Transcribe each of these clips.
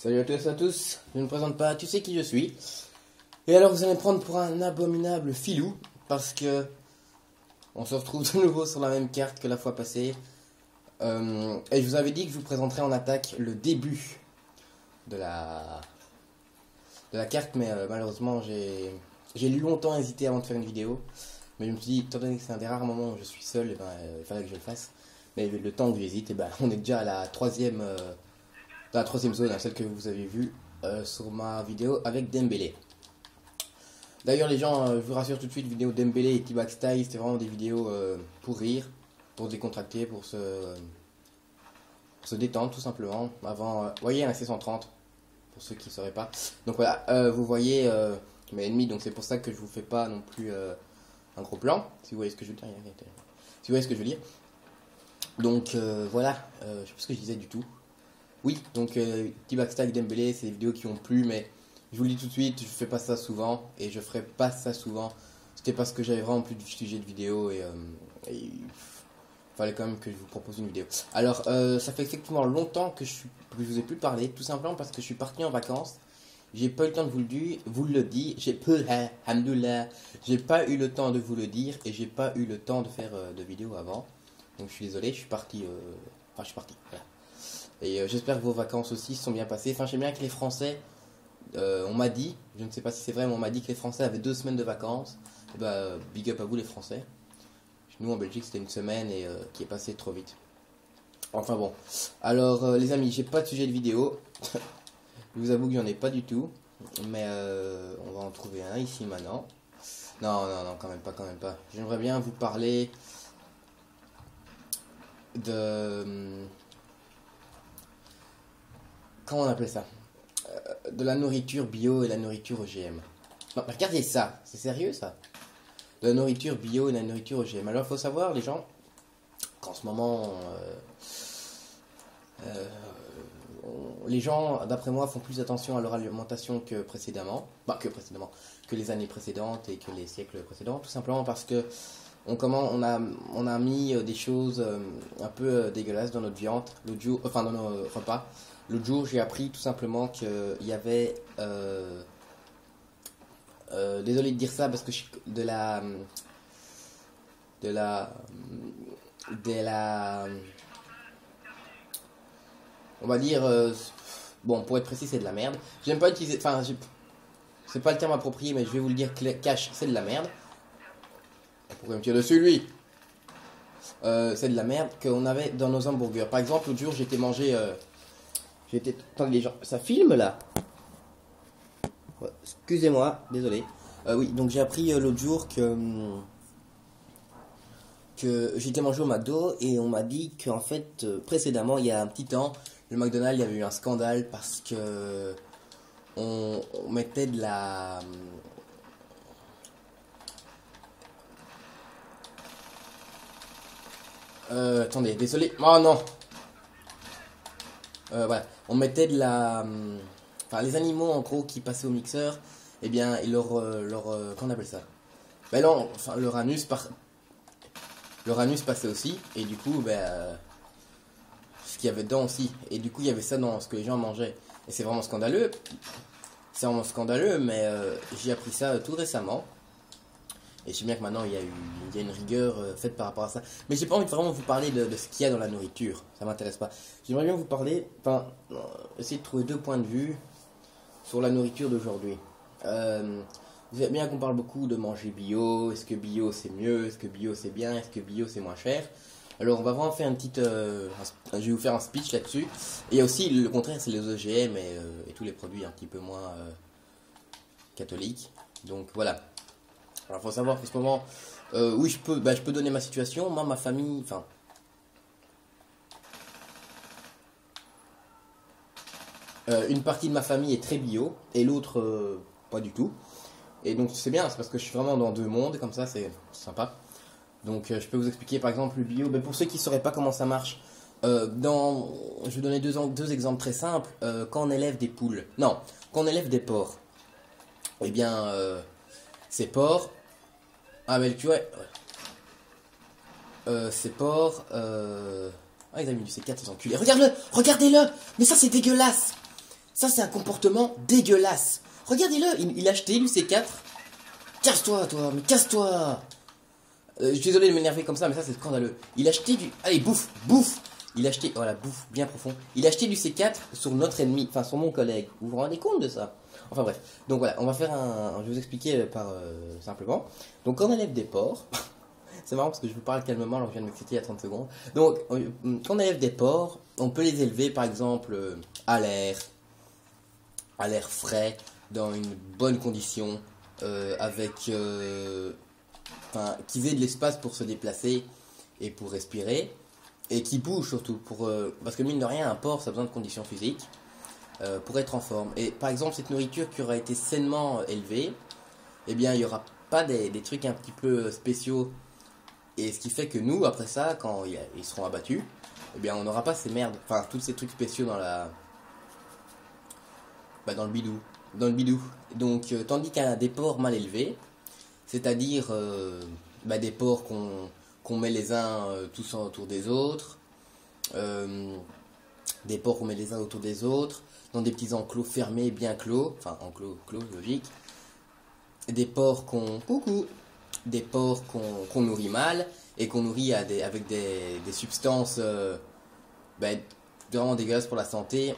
Salut à tous, je ne me présente pas, tu sais qui je suis. Et alors vous allez me prendre pour un abominable filou, parce que on se retrouve de nouveau sur la même carte que la fois passée. Et je vous avais dit que je vous présenterais en attaque le début de la carte, mais malheureusement j'ai longtemps hésité avant de faire une vidéo. Mais je me suis dit, étant donné que c'est un des rares moments où je suis seul, et ben, il fallait que je le fasse. Mais le temps que j'hésite, et ben, on est déjà à la troisième zone, celle que vous avez vue sur ma vidéo avec Dembélé. D'ailleurs les gens, je vous rassure tout de suite, vidéo Dembélé et T-Bag Style, c'était vraiment des vidéos pour rire, pour se décontracter, pour se détendre tout simplement. Avant, vous voyez un C130, pour ceux qui ne sauraient pas. Donc voilà, vous voyez mes ennemis, donc c'est pour ça que je vous fais pas non plus un gros plan, si vous voyez ce que je veux dire. Si vous voyez ce que je veux dire. Donc voilà, je sais plus ce que je disais du tout. Oui, donc T-Bag Style, Dembélé, c'est des vidéos qui ont plu, mais je vous le dis tout de suite, je fais pas ça souvent, et je ferai pas ça souvent. C'était parce que j'avais vraiment plus de sujet de vidéo, et il fallait quand même que je vous propose une vidéo. Alors, ça fait effectivement longtemps que je vous ai plus parlé, tout simplement parce que je suis parti en vacances. J'ai pas eu le temps de vous le dire, j'ai pas eu le temps de vous le dire, et j'ai pas eu le temps de faire de vidéo avant. Donc je suis désolé, je suis parti, voilà. Et j'espère que vos vacances aussi se sont bien passées. Enfin, j'aime bien que les Français, on m'a dit, je ne sais pas si c'est vrai, mais on m'a dit que les Français avaient 2 semaines de vacances. Et bah, big up à vous les Français. Nous en Belgique, c'était une semaine et qui est passée trop vite. Enfin bon. Alors, les amis, j'ai pas de sujet de vidéo. Je vous avoue qu'il n'y en ai pas du tout. Mais on va en trouver un ici maintenant. Non, quand même pas. J'aimerais bien vous parler de... Comment on appelle ça, de la nourriture bio et la nourriture OGM. Non, regardez ça, c'est sérieux ça. De la nourriture bio et la nourriture OGM. Alors il faut savoir les gens qu'en ce moment les gens d'après moi font plus attention à leur alimentation que précédemment. Que les années précédentes et que les siècles précédents, tout simplement parce que on a mis des choses un peu dégueulasses dans notre viande l'autre jour, enfin dans nos repas. L'autre jour, j'ai appris tout simplement qu'il y avait... désolé de dire ça parce que de la... On va dire... bon, pour être précis, c'est de la merde. J'aime pas utiliser... Enfin, c'est pas le terme approprié, mais je vais vous le dire cash, c'est de la merde. Pourquoi il me tire dessus, lui? C'est de la merde qu'on avait dans nos hamburgers. Par exemple, l'autre jour, j'étais manger... Attendez les gens, ça filme là? Ouais, excusez-moi, désolé. Oui, donc j'ai appris l'autre jour que j'étais mangé au McDo et on m'a dit qu'en fait, précédemment, il y a un petit temps, le McDonald's, il y avait eu un scandale parce que on mettait de la... attendez, désolé. Oh non! Voilà, on mettait de la... Enfin, les animaux en gros qui passaient au mixeur, eh bien, comment on appelle ça? Ben non, enfin, leur anus passait aussi, et du coup, ce qu'il y avait dedans aussi. Et du coup, il y avait ça dans ce que les gens mangeaient. Et c'est vraiment scandaleux. C'est vraiment scandaleux, mais j'ai appris ça tout récemment. Et je sais bien que maintenant il y a une rigueur faite par rapport à ça. Mais j'ai pas envie de vraiment vous parler de ce qu'il y a dans la nourriture. Ça m'intéresse pas. J'aimerais bien vous parler, essayer de trouver 2 points de vue sur la nourriture d'aujourd'hui. Vous savez bien qu'on parle beaucoup de manger bio. Est-ce que bio c'est mieux? Est-ce que bio c'est bien? Est-ce que bio c'est moins cher? Alors on va vraiment faire une petite... je vais vous faire un speech là-dessus. Et il y a aussi le contraire, c'est les OGM et tous les produits un petit peu moins catholiques. Donc voilà. Alors, faut savoir qu'en ce moment, oui, je peux donner ma situation. Moi, ma famille, enfin, une partie de ma famille est très bio et l'autre, pas du tout. Et donc, c'est bien, c'est parce que je suis vraiment dans 2 mondes, comme ça, c'est sympa. Donc, je peux vous expliquer, par exemple, le bio. Pour ceux qui ne sauraient pas comment ça marche, je vais donner 2 exemples très simples. Quand on élève des poules, non, quand on élève des porcs, eh bien, ces porcs, ah mais tu vois, ces porcs, ah ils ont mis du C4 ces enculés, regardez-le, mais ça c'est dégueulasse, Ça, c'est un comportement dégueulasse. Regardez-le, il a acheté l'UC4. Casse-toi, toi, mais casse-toi. Je suis désolé de m'énerver comme ça, mais ça, c'est scandaleux. Il a acheté du... Allez, bouffe, bouffe. Il a acheté... Voilà, bouffe, bien profond. Il a acheté l'UC4 sur notre ennemi, enfin, sur mon collègue. Vous vous rendez compte de ça? Enfin, bref. Donc, voilà, on va faire un... Je vais vous expliquer par... simplement. Donc, quand on élève des porcs... C'est marrant parce que je vous parle calmement alors que je viens de m'exciter il y a 30 secondes. Donc, quand on élève des porcs, on peut les élever, par exemple, à l'air frais, dans une bonne condition, avec, qu'ils aient de l'espace pour se déplacer et pour respirer, et qui bougent surtout, parce que mine de rien, un porc, ça a besoin de conditions physiques pour être en forme. Et par exemple, cette nourriture qui aura été sainement élevée, eh bien, il n'y aura pas des trucs un petit peu spéciaux, et ce qui fait que nous, après ça, quand ils seront abattus, eh bien, on n'aura pas ces merdes, enfin, tous ces trucs spéciaux dans la... dans le bidou. Dans le bidou. Donc, tandis qu'un des porcs mal élevés, c'est-à-dire des porcs qu'on met les uns tous autour des autres, des porcs qu'on met les uns autour des autres, dans des petits enclos fermés, bien clos, enfin enclos clos, logique, des porcs des porcs qu'on nourrit mal et qu'on nourrit avec des substances vraiment dégueulasses pour la santé.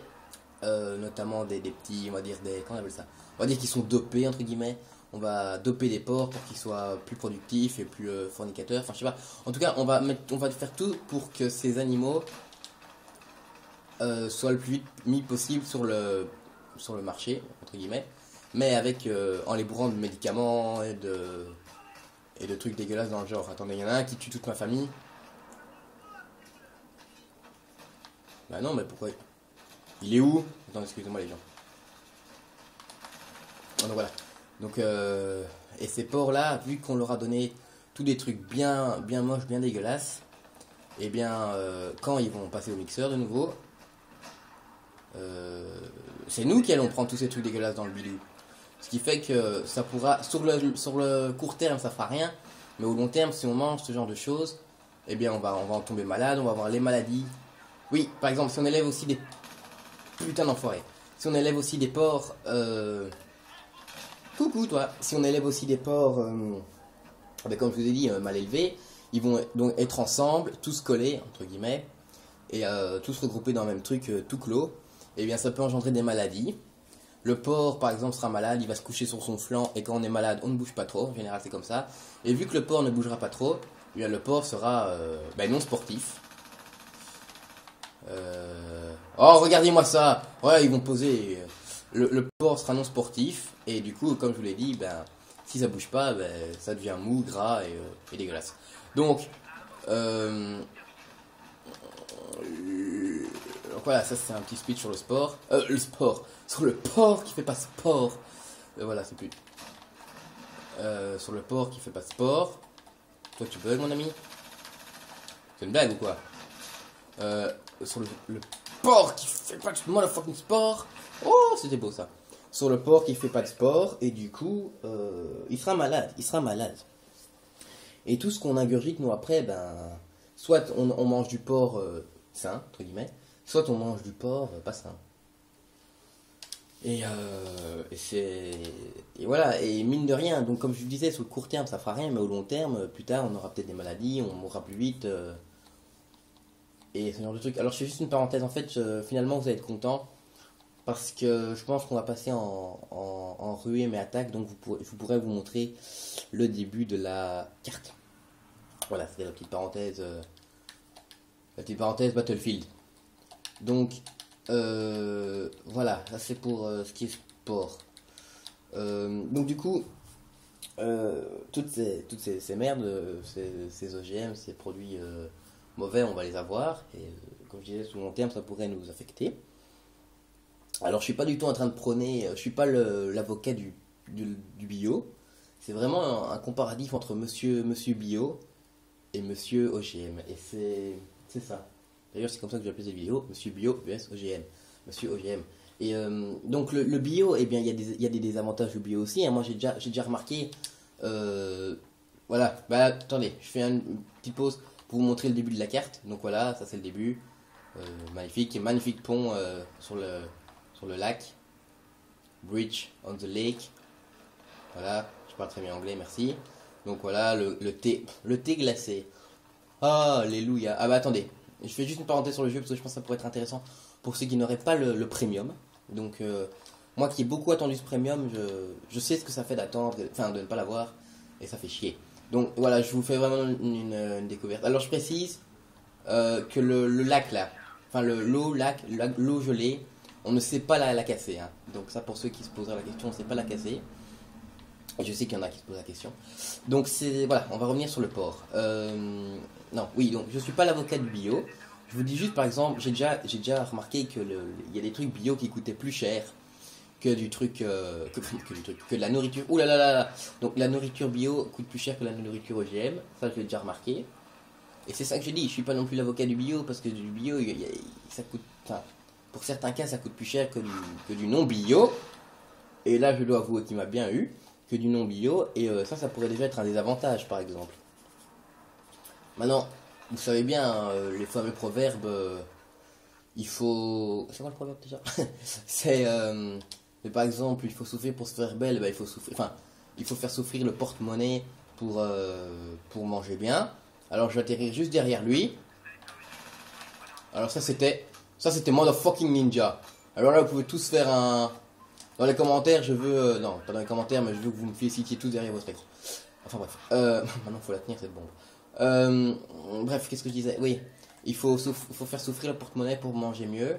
Notamment des petits, on va dire comment on appelle ça, on va dire qu'ils sont dopés entre guillemets. On va doper des porcs pour qu'ils soient plus productifs et plus fornicateurs, enfin je sais pas, en tout cas on va faire tout pour que ces animaux soient le plus vite mis possible sur le marché entre guillemets, mais avec en les bourrant de médicaments et de trucs dégueulasses dans le genre. Attendez, il y en a un qui tue toute ma famille. Bah non, mais pourquoi? Il est où? Attends, excusez-moi les gens. Donc voilà. Donc, et ces porcs-là, vu qu'on leur a donné tous des trucs bien moches, bien dégueulasses, et bien, quand ils vont passer au mixeur de nouveau, c'est nous qui allons prendre tous ces trucs dégueulasses dans le bidou. Ce qui fait que ça pourra, sur le court terme, ça fera rien, mais au long terme, si on mange ce genre de choses, eh bien, on va en tomber malade, on va avoir les maladies. Oui, par exemple, si on élève aussi des... Putain d'enfoiré. Si on élève aussi des porcs... Coucou toi. Si on élève aussi des porcs, comme je vous ai dit, mal élevés, ils vont donc être ensemble, tous collés, entre guillemets, et tous regroupés dans le même truc, tout clos. Et bien ça peut engendrer des maladies. Le porc, par exemple, sera malade, il va se coucher sur son flanc, et quand on est malade, on ne bouge pas trop. En général, c'est comme ça. Et vu que le porc ne bougera pas trop, eh bien, le porc sera non sportif. Oh, regardez-moi ça. Ouais, ils vont poser. Le porc sera non sportif. Et du coup, comme je vous l'ai dit, si ça bouge pas, ça devient mou, gras et dégueulasse. Donc, voilà, ça c'est un petit speech sur le sport. Le sport. Sur le porc qui fait pas sport. Voilà, c'est plus. Sur le porc qui fait pas sport. Toi, tu bugs, mon ami? C'est une blague ou quoi? Sur le porc qui fait pas de motherfucking sport. Oh, c'était beau ça. Sur le porc qui fait pas de sport, et du coup, il sera malade. Et tout ce qu'on ingurgite, nous, après, soit on mange du porc sain, entre guillemets, soit on mange du porc pas sain. Et voilà, et mine de rien, donc comme je vous disais, sur le court terme, ça fera rien, mais au long terme, plus tard, on aura peut-être des maladies, on mourra plus vite. Et ce genre de truc. Alors je fais juste une parenthèse, en fait, finalement vous allez être content, parce que je pense qu'on va passer en ruée mais attaque, donc je pourrais vous montrer le début de la carte. Voilà, c'était la petite parenthèse Battlefield. Donc voilà, ça c'est pour ce qui est sport. Donc du coup, toutes ces merdes, ces OGM, ces produits mauvais, on va les avoir, et comme je disais, sur le long terme, ça pourrait nous affecter. Alors, je suis pas du tout en train de prôner, je suis pas l'avocat du bio. C'est vraiment un comparatif entre monsieur bio et monsieur OGM. Et c'est ça. D'ailleurs, c'est comme ça que j'ai appelé cette vidéo, monsieur bio vs OGM. Monsieur OGM. Et donc, le bio, eh bien, il y a des désavantages au bio aussi. Hein. Moi, j'ai déjà remarqué. Voilà, attendez, je fais une petite pause pour vous montrer le début de la carte. Donc voilà, ça c'est le début. Magnifique pont sur sur le lac. Bridge on the lake. Voilà, je parle très bien anglais, merci. Donc voilà, le thé glacé. Alléluia. Ah bah attendez, je fais juste une parenthèse sur le jeu parce que je pense que ça pourrait être intéressant pour ceux qui n'auraient pas le premium. Donc moi qui ai beaucoup attendu ce premium, je sais ce que ça fait d'attendre, enfin de ne pas l'avoir, et ça fait chier. Donc voilà, je vous fais vraiment une découverte. Alors je précise que le lac là, enfin l'eau gelée, on ne sait pas la casser. Hein. Donc ça pour ceux qui se poseraient la question, on ne sait pas la casser. Et je sais qu'il y en a qui se posent la question. Donc c'est voilà, on va revenir sur le port. Non, oui, donc je suis pas l'avocat du bio. Je vous dis juste par exemple, j'ai déjà remarqué que il y a des trucs bio qui coûtaient plus cher que du truc que de la nourriture. Ouh là là là là. Donc la nourriture bio coûte plus cher que la nourriture OGM. Ça je l'ai déjà remarqué. Et c'est ça que je dis. Je suis pas non plus l'avocat du bio parce que du bio ça coûte. Enfin, pour certains cas ça coûte plus cher que du non bio. Et là je dois avouer qu'il m'a bien eu que du non bio. Et ça pourrait déjà être un désavantage par exemple. Maintenant, vous savez bien les fameux proverbes. Il faut. C'est quoi le proverbe déjà? C'est. Mais par exemple, il faut souffrir pour se faire belle, bah, il faut souffrir. Enfin, il faut faire souffrir le porte-monnaie pour manger bien. Alors je vais atterrir juste derrière lui. Alors ça c'était Motherfucking Ninja. Alors là vous pouvez tous faire un. Dans les commentaires, je veux. Non, pas dans les commentaires, mais je veux que vous me félicitiez tous derrière votre écran. Enfin bref. Maintenant faut la tenir cette bombe. Bref, qu'est-ce que je disais? Oui. Il faut faire souffrir le porte-monnaie pour manger mieux.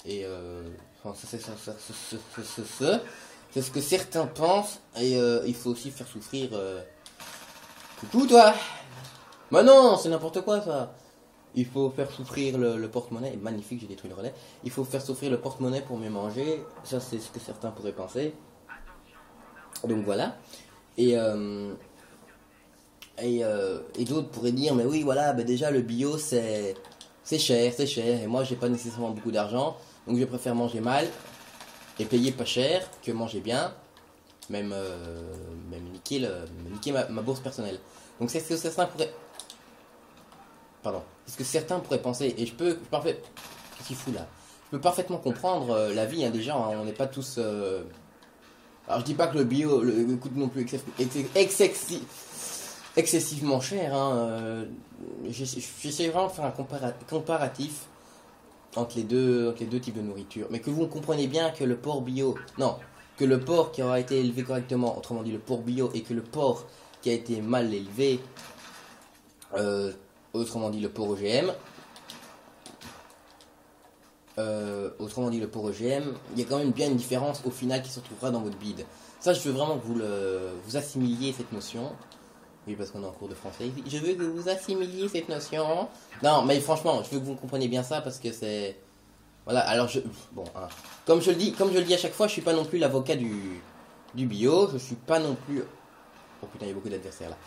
Et enfin, c'est ce que certains pensent. Et il faut aussi faire souffrir. Coucou toi! Mais non, c'est n'importe quoi ça! Il faut faire souffrir le porte-monnaie. Magnifique, j'ai détruit le relais. Il faut faire souffrir le porte-monnaie pour mieux manger. Ça, c'est ce que certains pourraient penser. Donc voilà. Et d'autres pourraient dire, mais oui, voilà, bah déjà le bio c'est cher, et moi j'ai pas nécessairement beaucoup d'argent, donc je préfère manger mal et payer pas cher que manger bien, même niquer ma bourse personnelle. Donc c'est ce que certains pourraient, pardon, c'est ce que certains pourraient penser, et qu'est-ce qu'il fout là? Je peux parfaitement comprendre la vie hein, des gens, hein, on n'est pas tous. Alors je dis pas que le bio coûte non plus excessivement cher. Hein. J'essaie vraiment de faire un comparatif entre les deux types de nourriture. Mais que vous compreniez bien que le porc bio, non, que le porc qui aura été élevé correctement, autrement dit le porc bio, et que le porc qui a été mal élevé, autrement dit le porc OGM, il y a quand même bien une différence au final qui se retrouvera dans votre bide. Ça, je veux vraiment que vous assimiliez cette notion. Oui, parce qu'on est en cours de français. Je veux que vous assimiliez cette notion. Non, mais franchement, je veux que vous compreniez bien ça parce que c'est. Voilà, alors bon, hein. Comme je le dis à chaque fois, je suis pas non plus l'avocat du bio. Je suis pas non plus. Oh putain, il y a beaucoup d'adversaires là.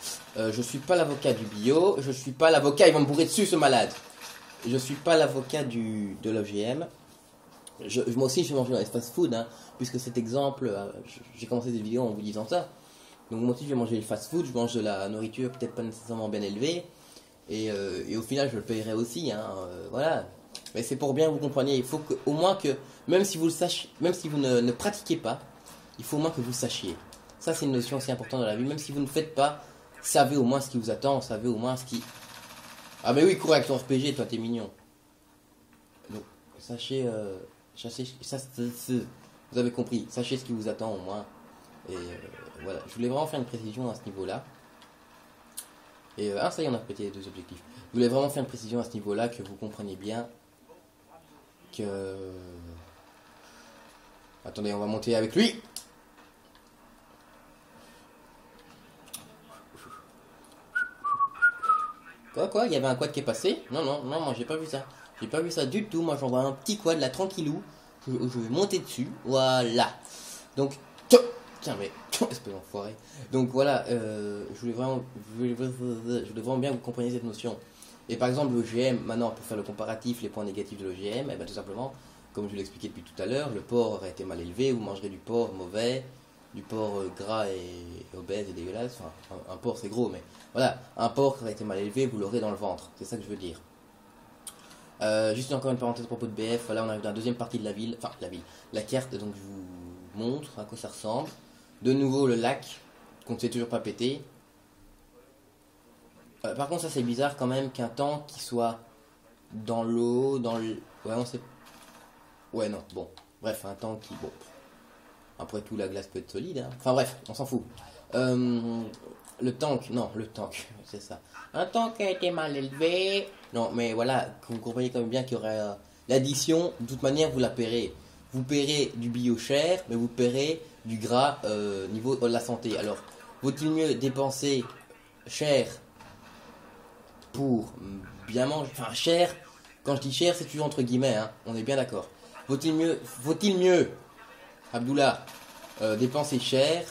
Je suis pas l'avocat du bio. Je suis pas l'avocat. Il va me bourrer dessus ce malade. Je suis pas l'avocat de l'OGM. Moi aussi, je vais manger dans les fast-food, hein, puisque cet exemple, j'ai commencé cette vidéo en vous disant ça. Donc moi aussi, je vais manger le fast-food, je mange de la nourriture peut-être pas nécessairement bien élevée, et au final, je le payerai aussi, hein, voilà. Mais c'est pour bien que vous compreniez. Il faut au moins que, même si vous le sachiez, même si vous ne pratiquez pas, il faut au moins que vous sachiez. Ça, c'est une notion aussi importante dans la vie. Même si vous ne faites pas, savez au moins ce qui vous attend, savez au moins ce qui. Ah mais oui, cours avec ton RPG, toi t'es mignon. Donc, sachez, vous avez compris, sachez ce qui vous attend au moins. Et voilà, je voulais vraiment faire une précision à ce niveau-là. Et ça y est, on a pété les deux objectifs. Je voulais vraiment faire une précision à ce niveau-là, que vous compreniez bien que... Attendez, on va monter avec lui. Quoi? Il y avait un quad qui est passé? Non, moi j'ai pas vu ça. J'ai pas vu ça du tout. Moi j'en vois un petit quad là, tranquillou. Je vais monter dessus. Voilà. Donc, tiens, mais espèce d'enfoiré. Donc voilà, je voulais vraiment bien que vous compreniez cette notion. Et par exemple, l'OGM, maintenant pour faire le comparatif, les points négatifs de l'OGM, eh ben, tout simplement, comme je vous l'expliquais depuis tout à l'heure, le porc aurait été mal élevé, vous mangerez du porc mauvais, du porc gras et obèse et dégueulasse. Enfin, un porc c'est gros, mais voilà, un porc qui aurait été mal élevé, vous l'aurez dans le ventre. C'est ça que je veux dire. Juste encore une parenthèse à propos de BF, là on arrive dans la deuxième partie de la ville, enfin la ville, la carte, donc je vous montre à quoi ça ressemble. De nouveau le lac, qu'on ne sait toujours pas péter. Par contre ça c'est bizarre quand même qu'un tank qui soit dans l'eau, dans le... Ouais on sait... Ouais non, bon. Bref, un tank qui... Bon. Après tout la glace peut être solide, hein. Enfin bref, on s'en fout. Le tank, non, le tank, c'est ça. Un tank a été mal élevé. Non, mais voilà, vous comprenez quand même bien qu'il y aurait l'addition. De toute manière, vous la paierez. Vous paierez du bio cher, mais vous paierez du gras niveau de la santé. Alors, vaut-il mieux dépenser cher pour bien manger? Enfin, cher, quand je dis cher, c'est toujours entre guillemets, hein, on est bien d'accord. Vaut-il mieux, Abdullah, dépenser cher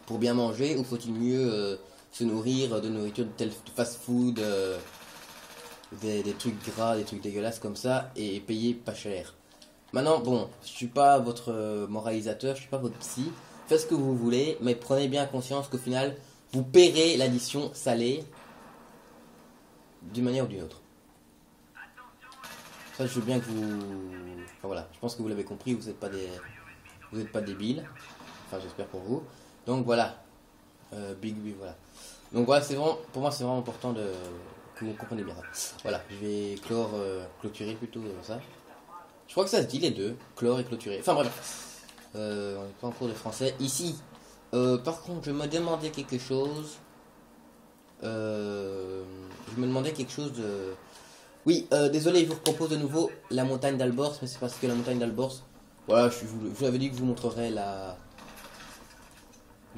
pour bien manger, ou faut-il mieux se nourrir de nourriture de tel fast-food, des trucs gras, des trucs dégueulasses comme ça, et payer pas cher? Maintenant, bon, je suis pas votre moralisateur, je suis pas votre psy, faites ce que vous voulez, mais prenez bien conscience qu'au final, vous paierez l'addition salée d'une manière ou d'une autre. Ça, je veux bien que vous... Enfin voilà, je pense que vous l'avez compris, vous n'êtes pas des... Vous n'êtes pas débiles. Enfin, j'espère pour vous. Donc voilà. Big B, voilà. Donc voilà, c'est vraiment, pour moi, c'est vraiment important que vous compreniez bien ça. Voilà, je vais clôturer plutôt ça. Je crois que ça se dit les deux, clore et clôturer. Enfin bref, on n'est pas en cours de français. Ici, par contre, je me demandais quelque chose. Je me demandais quelque chose de... Oui, désolé, je vous propose de nouveau la montagne d'Alborz, mais c'est parce que la montagne d'Alborz... Voilà, je vous avais dit que je vous montrerai le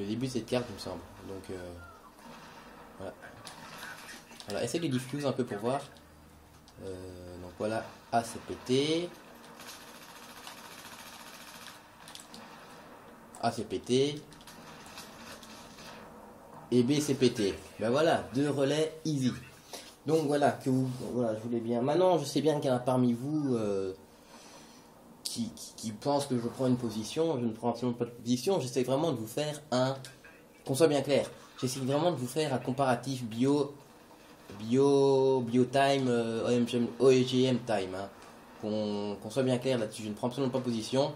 début de cette carte, il me semble. Donc, voilà. Voilà, essaye de diffuse un peu pour voir. Donc voilà, A c'est pété. A c'est pété. Et B c'est pété. Ben voilà, deux relais easy. Donc voilà, voilà, je voulais bien. Maintenant, je sais bien qu'il y en a parmi vous qui pensent que je prends une position. Je ne prends absolument pas de position. J'essaie vraiment de vous faire qu'on soit bien clair. J'essaie vraiment de vous faire un comparatif biotime, OGM time. Hein. Qu'on soit bien clair là-dessus. Je ne prends absolument pas position.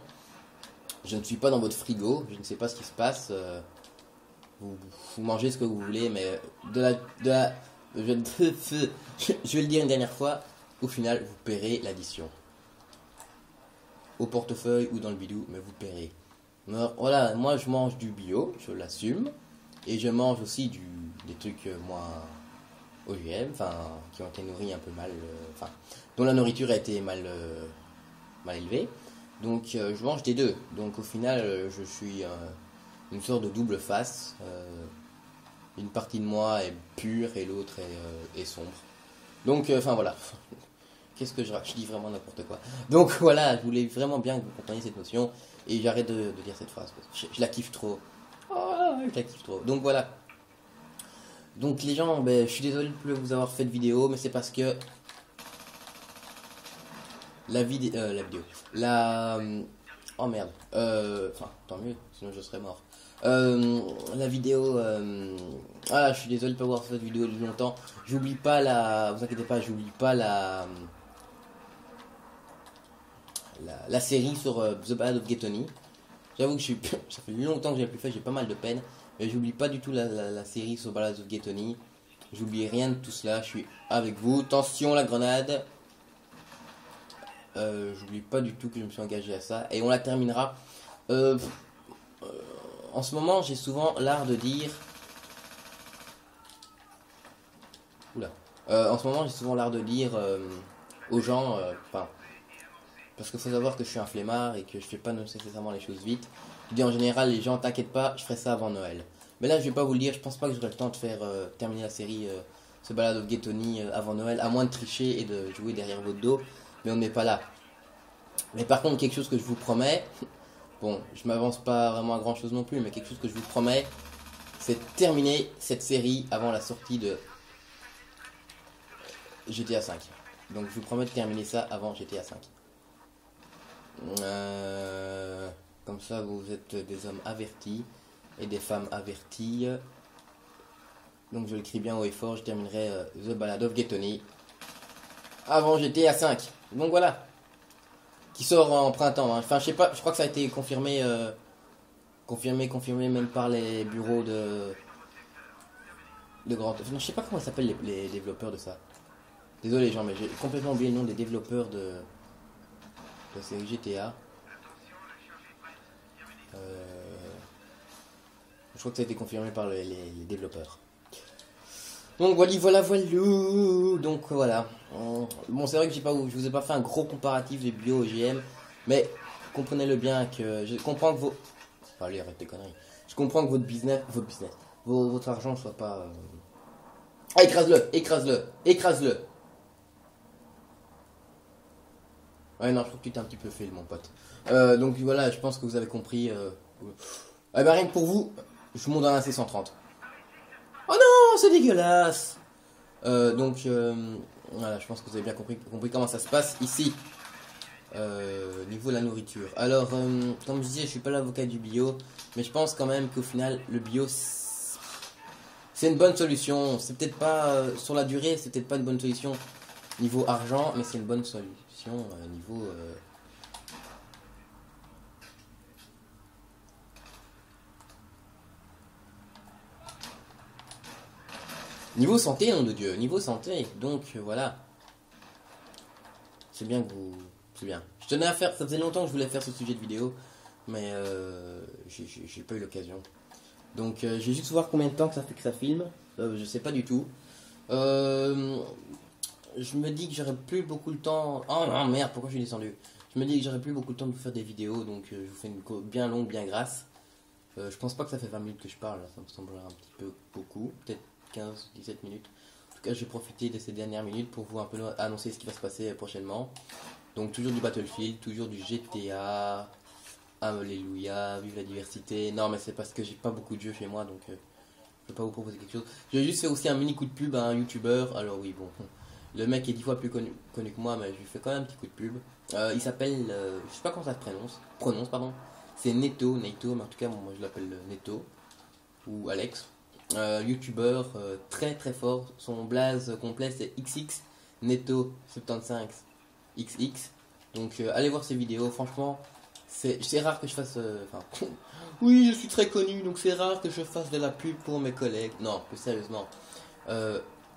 Je ne suis pas dans votre frigo. Je ne sais pas ce qui se passe. Vous mangez ce que vous voulez, mais je vais le dire une dernière fois. Au final, vous paierez l'addition. Au portefeuille ou dans le bidou, mais vous paierez. Alors, voilà, moi je mange du bio, je l'assume. Et je mange aussi des trucs moins OGM, enfin, qui ont été nourris un peu mal, enfin, dont la nourriture a été mal élevée. Donc je mange des deux. Donc au final, je suis une sorte de double face. Une partie de moi est pure et l'autre est sombre. Donc, enfin voilà. Qu'est-ce que je dis vraiment n'importe quoi. Donc voilà, je voulais vraiment bien que vous compreniez cette notion. Et j'arrête de dire cette phrase. Je la kiffe trop. Oh, je la kiffe trop. Donc voilà. Donc les gens, ben, je suis désolé de ne plus vous avoir fait de vidéo, mais c'est parce que la vidéo... Oh merde. Enfin, tant mieux, sinon je serais mort. La vidéo... Ah, je suis désolé de ne pas avoir fait cette vidéo depuis longtemps. J'oublie pas la... Vous inquiétez pas, j'oublie pas la série sur The Ballad of Gethsemane. J'avoue que ça fait longtemps que j'ai plus fait, j'ai pas mal de peine. Mais j'oublie pas du tout la série sur The Ballad of Gethsemane. J'oublie rien de tout cela, je suis avec vous. Attention la grenade. J'oublie pas du tout que je me suis engagé à ça. Et on la terminera. En ce moment, j'ai souvent l'art de dire... Oula. En ce moment, j'ai souvent l'art de dire aux gens... Enfin... parce qu'il faut savoir que je suis un flemmard et que je fais pas nécessairement les choses vite. Je dis en général, les gens, t'inquiète pas, je ferai ça avant Noël. Mais là, je vais pas vous le dire, je pense pas que j'aurai le temps de faire terminer la série The Ballad of Gethsemane avant Noël, à moins de tricher et de jouer derrière votre dos. Mais on n'est pas là. Mais par contre, quelque chose que je vous promets, bon, je m'avance pas vraiment à grand chose non plus, mais quelque chose que je vous promets, c'est de terminer cette série avant la sortie de GTA 5. Donc je vous promets de terminer ça avant GTA 5. Comme ça, vous êtes des hommes avertis et des femmes averties. Donc je l'écris bien haut et fort, je terminerai The Ballad of Gethsemane avant GTA 5. Donc voilà. Qui sort en printemps. Hein. Enfin, je sais pas, je crois que ça a été confirmé, confirmé même par les bureaux de Grand. Non, je sais pas comment s'appellent les développeurs de ça. Désolé, gens, mais j'ai complètement oublié le nom des développeurs de la série GTA. Je crois que ça a été confirmé par les développeurs. Donc voilà. Donc voilà. Bon, c'est vrai que je vous ai pas fait un gros comparatif des bio OGM, mais comprenez-le bien que je comprends que allez, arrête tes conneries. Je comprends que votre argent soit pas. Ah, écrase-le. Ouais, non, je trouve que tu t'es un petit peu fait, mon pote. Donc voilà, je pense que vous avez compris. Eh ben, rien que pour vous, je monte dans un C130. Oh non, c'est dégueulasse. Voilà, je pense que vous avez bien compris comment ça se passe ici. Niveau de la nourriture. Alors, comme je disais, je suis pas l'avocat du bio, mais je pense quand même qu'au final, le bio, c'est une bonne solution. C'est peut-être pas, sur la durée, c'est peut-être pas une bonne solution niveau argent, mais c'est une bonne solution niveau... Niveau santé, nom de Dieu, niveau santé. Donc voilà. C'est bien que vous... C'est bien. Je tenais à faire, ça faisait longtemps que je voulais faire ce sujet de vidéo, mais j'ai pas eu l'occasion. Donc je vais juste voir combien de temps que ça fait que ça filme. Je sais pas du tout. Je me dis que j'aurais plus beaucoup le temps... Oh non, merde, pourquoi je suis descendu? Je me dis que j'aurais plus beaucoup de temps de vous faire des vidéos, donc je vous fais une bien longue, bien grasse. Je pense pas que ça fait 20 minutes que je parle, ça me semble un petit peu beaucoup. Peut-être 15-17 minutes. En tout cas, j'ai profité de ces dernières minutes pour vous un peu annoncer ce qui va se passer prochainement. Donc toujours du Battlefield, toujours du GTA, alléluia, vive la diversité. Non, mais c'est parce que j'ai pas beaucoup de jeux chez moi, donc je vais pas vous proposer quelque chose. Je vais juste faire aussi un mini coup de pub à un youtubeur. Alors oui, bon, le mec est 10 fois plus connu que moi, mais je lui fais quand même un petit coup de pub. Il s'appelle, je sais pas comment ça se prononce, pardon. C'est Neto, mais en tout cas, moi je l'appelle Neto, ou Alex. Youtubeur très très fort. Son blaze complet c'est XX Neto 75 XX. Donc allez voir ses vidéos. Franchement, c'est rare que je fasse. Oui, je suis très connu, donc c'est rare que je fasse de la pub pour mes collègues. Non, plus sérieusement.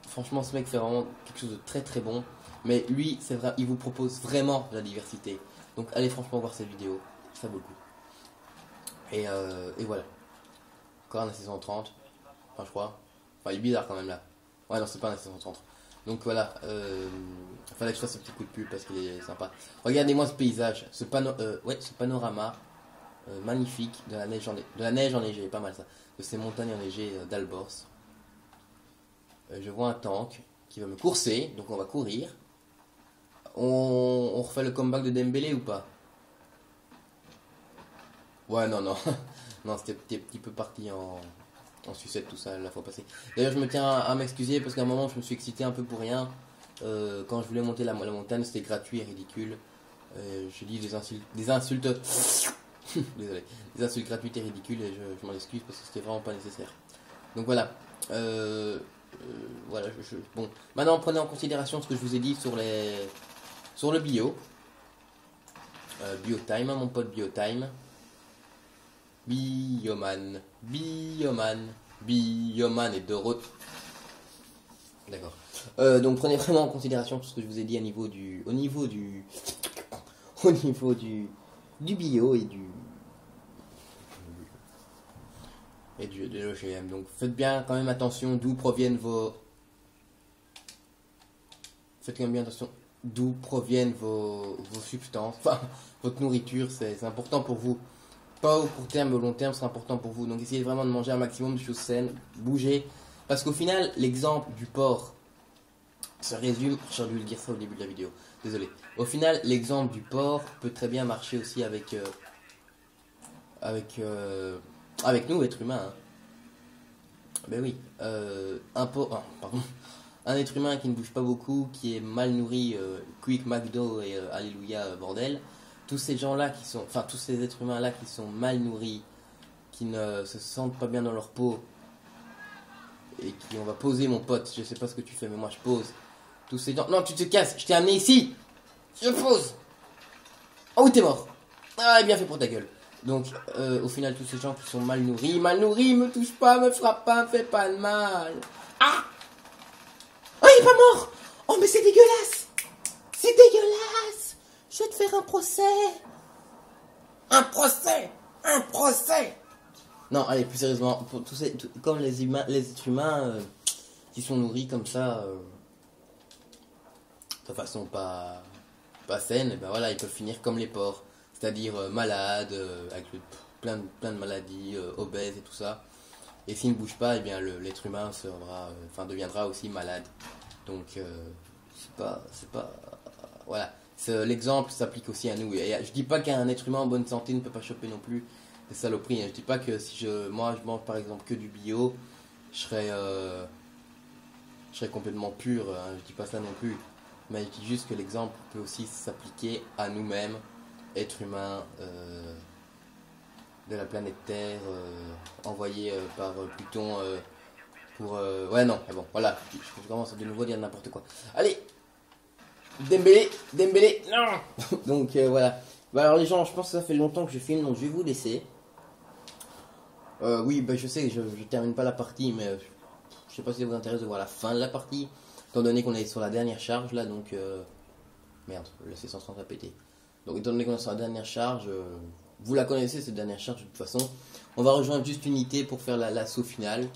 Franchement, ce mec fait vraiment quelque chose de très très bon. Mais lui, c'est vrai, il vous propose vraiment de la diversité. Donc allez franchement voir ses vidéos, ça vaut le coup. Et voilà. Encore un saison 30. Enfin, je crois. Enfin, il est bizarre quand même là. Ouais, non, c'est pas un saison 30. Donc voilà. Fallait que je fasse ce petit coup de pub parce qu'il est sympa. Regardez-moi ce paysage. Ce panorama magnifique de la neige enneigée. Pas mal ça. De ces montagnes enneigées d'Albors. Je vois un tank qui va me courser. Donc on va courir. On refait le comeback de Dembélé ou pas? Ouais, non. Non, c'était un petit peu parti en sucette tout ça la fois passée. D'ailleurs, je me tiens à m'excuser parce qu'à un moment, je me suis excité un peu pour rien. Quand je voulais monter la montagne, c'était gratuit et ridicule. Je dis des insultes. Désolé. Des insultes gratuites et ridicules et je m'en excuse parce que c'était vraiment pas nécessaire. Donc voilà. Voilà. Bon. Maintenant, prenez en considération ce que je vous ai dit sur le bio. Biotime, hein, mon pote Biotime. Bioman est de retour. D'accord. Donc prenez vraiment en considération tout ce que je vous ai dit au niveau du bio et de l'OGM. Donc faites bien quand même attention d'où proviennent vos substances, enfin votre nourriture, c'est important pour vous. Pas au court terme, mais au long terme, c'est important pour vous. Donc essayez vraiment de manger un maximum de choses saines, bougez. Parce qu'au final, l'exemple du porc se résume, j'aurais dû le dire ça au début de la vidéo, désolé. Au final, l'exemple du porc peut très bien marcher aussi avec nous, êtres humains. Hein. Ben oui, un être humain qui ne bouge pas beaucoup, qui est mal nourri, Quick, McDo et Alléluia, bordel. Tous ces gens-là tous ces êtres humains-là qui sont mal nourris, qui ne se sentent pas bien dans leur peau, et qui, on va poser mon pote, je sais pas ce que tu fais, mais moi je pose, tous ces gens. Non, tu te casses, je t'ai amené ici. Je pose. Oh, oui, t'es mort. Ah, bien fait pour ta gueule. Donc, au final, tous ces gens qui sont mal nourris, me touche pas, me frappe pas, me fait pas de mal. Ah! Oh, il est pas mort! Oh, mais c'est dégueulasse! C'est dégueulasse! Je vais te faire un procès! Un procès! Un procès! Non, allez, plus sérieusement, pour tous ces, comme les êtres humains qui sont nourris comme ça, de façon pas saine, et ben voilà, ils peuvent finir comme les porcs. C'est-à-dire malades, avec plein de maladies, obèses et tout ça. Et s'il ne bouge pas, eh bien l'être humain deviendra aussi malade. Donc c'est pas voilà. L'exemple s'applique aussi à nous. Et je dis pas qu'un être humain en bonne santé ne peut pas choper non plus des saloperies. Je dis pas que si moi je mange par exemple que du bio, je serais complètement pur. Hein, je dis pas ça non plus. Mais je dis juste que l'exemple peut aussi s'appliquer à nous-mêmes, êtres humains de la planète Terre, envoyés par Pluton pour... ouais, non, mais bon, voilà, je commence de nouveau à dire n'importe quoi. Allez, Dembélé, non. Donc voilà. Bah, alors les gens, je pense que ça fait longtemps que je filme, donc je vais vous laisser. Oui, bah, je sais, je termine pas la partie, mais je sais pas si ça vous intéresse de voir la fin de la partie, étant donné qu'on est sur la dernière charge là, donc... Merde, le C130 a pété. Donc étant donné qu'on est sur la dernière charge, vous la connaissez cette dernière charge de toute façon. On va rejoindre juste unité pour faire l'assaut final.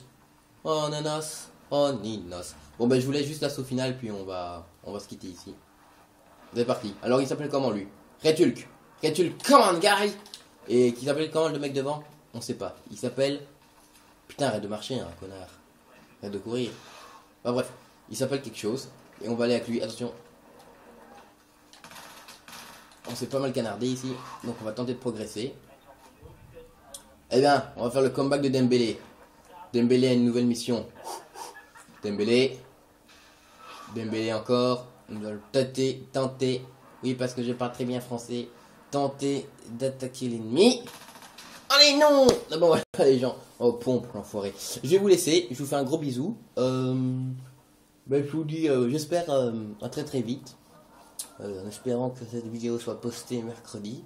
Oh nanas, oh ninos. Bon ben je vous laisse juste l'assaut final puis on va se quitter ici. C'est parti. Alors il s'appelle comment lui? Retulk, come on guy. Et qui s'appelle comment le mec devant? On sait pas. Il s'appelle... Putain arrête de marcher hein connard. Arrête de courir. Bah bref, il s'appelle quelque chose. Et on va aller avec lui, attention. On s'est pas mal canardé ici, donc on va tenter de progresser. Eh bien, on va faire le comeback de Dembélé. Dembélé a une nouvelle mission. Dembélé encore. On doit tenter. Oui, parce que je parle très bien français. Tenter d'attaquer l'ennemi. Allez, non! Ah bon, voilà les gens. Oh, pompe, l'enfoiré. Je vais vous laisser. Je vous fais un gros bisou. Ben, je vous dis, j'espère à très très vite. En espérant que cette vidéo soit postée mercredi.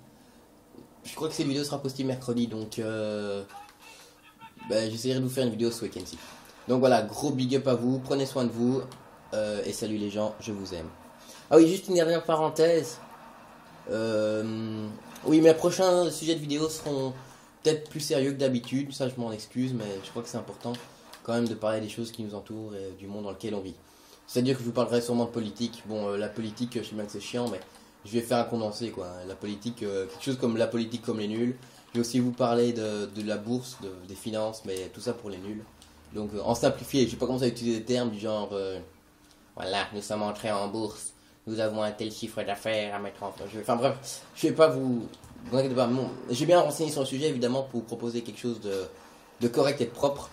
Je crois que cette vidéo sera postée mercredi, donc j'essaierai de vous faire une vidéo ce week-end-ci. Donc voilà, gros big up à vous, prenez soin de vous, et salut les gens, je vous aime. Ah oui, juste une dernière parenthèse. Oui, mes prochains sujets de vidéo seront peut-être plus sérieux que d'habitude, ça je m'en excuse, mais je crois que c'est important quand même de parler des choses qui nous entourent et du monde dans lequel on vit. C'est-à-dire que je vous parlerai sûrement de politique. Bon, la politique, je sais bien que c'est chiant, mais je vais faire un condensé, quoi. La politique, quelque chose comme la politique comme les nuls. Je vais aussi vous parler de la bourse, des finances, mais tout ça pour les nuls. Donc, en simplifié, je vais pas commencer à utiliser des termes du genre, voilà, nous sommes entrés en bourse, nous avons un tel chiffre d'affaires à mettre en... Enfin bref, je vais pas vous inquiétez pas. Bon, j'ai bien renseigné sur le sujet, évidemment, pour vous proposer quelque chose de correct et de propre.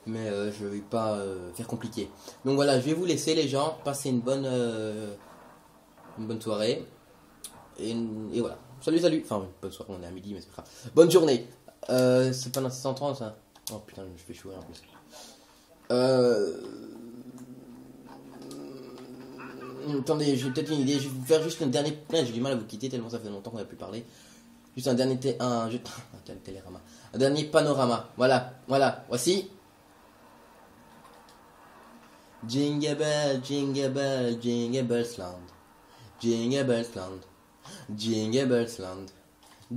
Mais je vais pas faire compliqué. Donc voilà, je vais vous laisser les gens, passer une bonne soirée. Et voilà. Salut. Enfin, bonne soirée, on est à midi, mais c'est pas grave. Bonne journée. C'est pas dans 630 ça. Oh putain, je fais chouer en plus. Attendez, j'ai peut-être une idée. Je vais vous faire juste un dernier... J'ai du mal à vous quitter tellement ça fait longtemps qu'on n'a plus parlé. Juste un dernier télérama. Un dernier panorama. Voilà. Voici. Jingle bell, jingle bell, jingle bells land. Jingle bells land. Jingle bells land.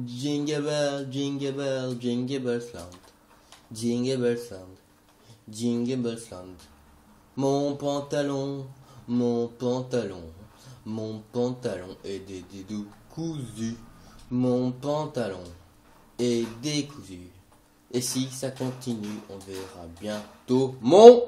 Jingle bell, jingle bell, jingle bells land. Jingle bells land. Jingle bells land. Mon pantalon est décousu. Mon pantalon est décousu. Et si ça continue, on verra bientôt mon